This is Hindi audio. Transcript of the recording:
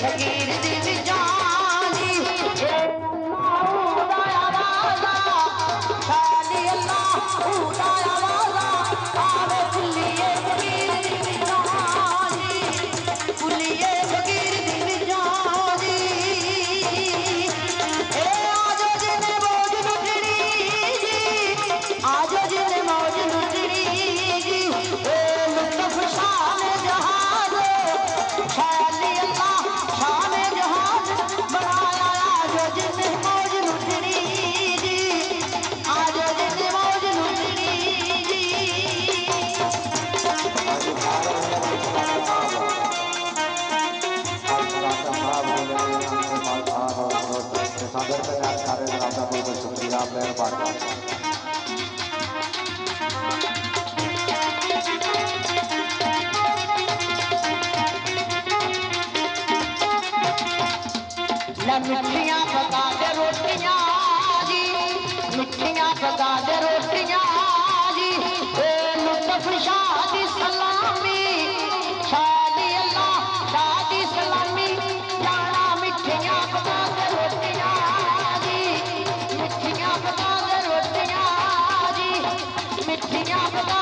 फकीर दी जानी आवाजा शाली अल्लाह आवाजा आवे फुलिए फकीर दी जानी फुलिए फकीर दी जानी आजो जिने मौज लुटनी जी आजो जिने मौज लुटनी जी लुत्फ शान जहाज शाली अल्लाह शान जहाज बनाया आजो जिने मौज लुटनी जी आजो जिने मौज लुटनी जी शुक्रिया मेहरबानी मिठियां पका दे रोटियां जी मिठियां पका दे रोटियां जी लुत्फ शाह दी सलामी शादी अल्लाह शाह दी सलामी जाना मिठियां पका दे रोटियां जी मिठियां पका दे रोटियां जी मिठियां पका